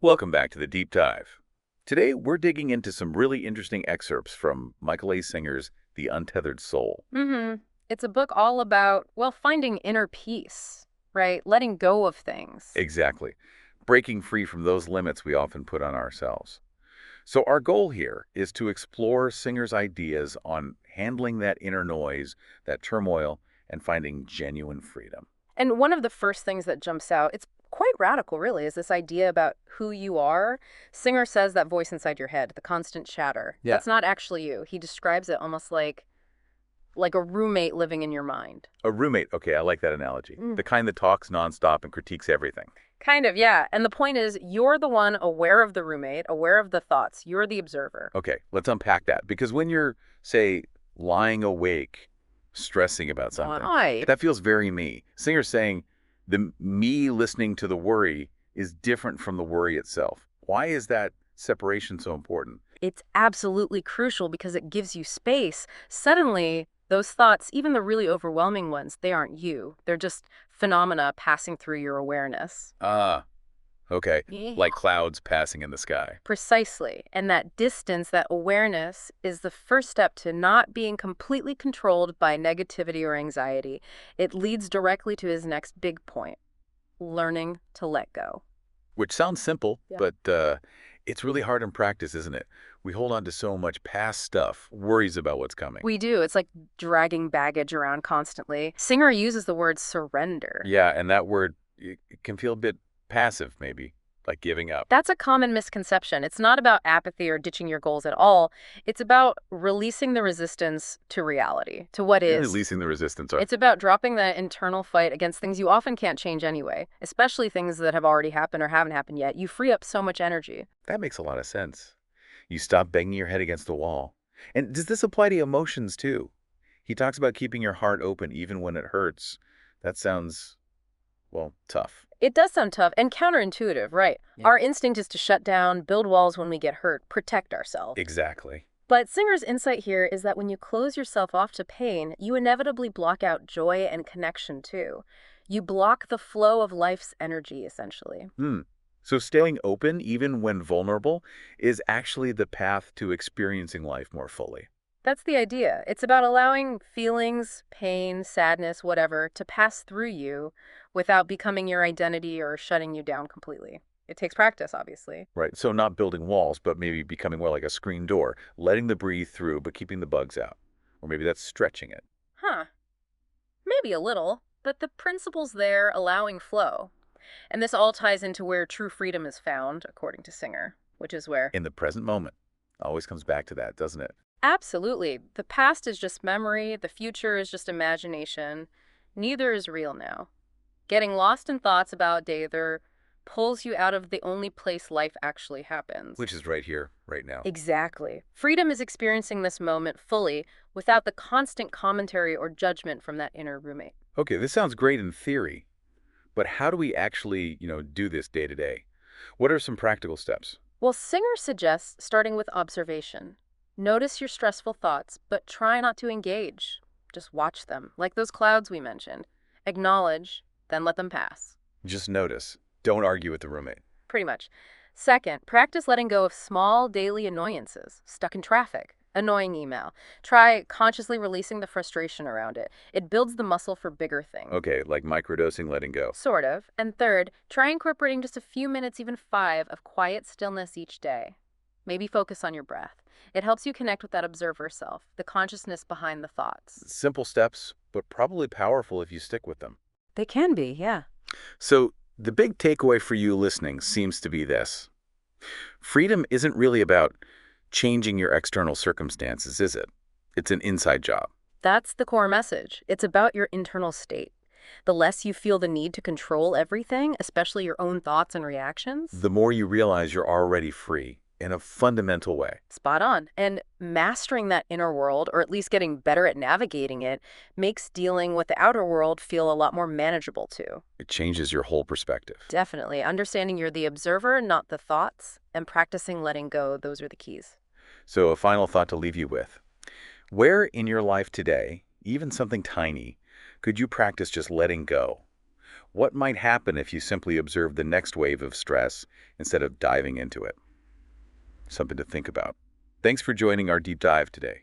Welcome back to the Deep Dive. Today, we're digging into some really interesting excerpts from Singer's The Untethered Soul. It's a book all about, well, finding inner peace, right? Letting go of things. Exactly. Breaking free from those limits we often put on ourselves. So our goal here is to explore Singer's ideas on handling that inner noise, that turmoil, and finding genuine freedom. And one of the first things that jumps out, it's quite radical, really, is this idea about who you are. Singer says that voice inside your head, the constant chatter. Yeah. That's not actually you. He describes it almost like a roommate living in your mind. A roommate, okay, I like that analogy. Mm. The kind that talks nonstop and critiques everything. Kind of, yeah. And the point is, you're the one aware of the roommate, aware of the thoughts. You're the observer. Okay, let's unpack that. Because when you're, say, lying awake, stressing about something, Why? that feels very me. Singer's saying the me listening to the worry is different from the worry itself. Why is that separation so important? It's absolutely crucial because it gives you space. Suddenly, those thoughts, even the really overwhelming ones, they aren't you. They're just phenomena passing through your awareness. Ah, okay. Yeah. Like clouds passing in the sky. Precisely. And that distance, that awareness, is the first step to not being completely controlled by negativity or anxiety. It leads directly to his next big point, learning to let go. Which sounds simple, Yeah. but it's really hard in practice, isn't it? We hold on to so much past stuff, worries about what's coming. We do. It's like dragging baggage around constantly. Singer uses the word surrender. Yeah, and that word it can feel a bit passive, maybe, like giving up. That's a common misconception. It's not about apathy or ditching your goals at all. It's about releasing the resistance to reality, to what is. Releasing the resistance. Or It's about dropping that internal fight against things you often can't change anyway, especially things that have already happened or haven't happened yet. You free up so much energy. That makes a lot of sense. You stop banging your head against the wall. And does this apply to emotions, too? He talks about keeping your heart open even when it hurts. That sounds, well, tough. It does sound tough and counterintuitive, right? Yeah. Our instinct is to shut down, build walls when we get hurt, protect ourselves. Exactly. But Singer's insight here is that when you close yourself off to pain, you inevitably block out joy and connection too. You block the flow of life's energy, essentially. So staying open, even when vulnerable, is actually the path to experiencing life more fully. That's the idea. It's about allowing feelings, pain, sadness, whatever, to pass through you without becoming your identity or shutting you down completely. It takes practice, obviously. Right. So not building walls, but maybe becoming more like a screen door, letting the breeze through, but keeping the bugs out. Or maybe that's stretching it. Huh. Maybe a little, but the principle's there, allowing flow. And this all ties into where true freedom is found, according to Singer, which is where... In the present moment. Always comes back to that, doesn't it? Absolutely. The past is just memory, the future is just imagination. Neither is real now. Getting lost in thoughts about either pulls you out of the only place life actually happens. Which is right here, right now. Exactly. Freedom is experiencing this moment fully without the constant commentary or judgment from that inner roommate. Okay, this sounds great in theory, but how do we actually, do this day to day? What are some practical steps? Well, Singer suggests starting with observation. Notice your stressful thoughts, but try not to engage. Just watch them, like those clouds we mentioned. Acknowledge, then let them pass. Just notice. Don't argue with the roommate. Pretty much. Second, practice letting go of small daily annoyances. Stuck in traffic, annoying email. Try consciously releasing the frustration around it. It builds the muscle for bigger things. Okay, like microdosing, letting go. Sort of. And third, try incorporating just a few minutes, even 5, of quiet stillness each day. Maybe focus on your breath. It helps you connect with that observer self, the consciousness behind the thoughts. Simple steps, but probably powerful if you stick with them. They can be, yeah. So the big takeaway for you listening seems to be this. Freedom isn't really about changing your external circumstances, is it? It's an inside job. That's the core message. It's about your internal state. The less you feel the need to control everything, especially your own thoughts and reactions. The more you realize you're already free in a fundamental way. Spot on. And mastering that inner world, or at least getting better at navigating it, makes dealing with the outer world feel a lot more manageable too. It changes your whole perspective. Definitely. Understanding you're the observer, not the thoughts, and practicing letting go, those are the keys. So a final thought to leave you with. Where in your life today, even something tiny, could you practice just letting go? What might happen if you simply observe the next wave of stress instead of diving into it? Something to think about. Thanks for joining our deep dive today.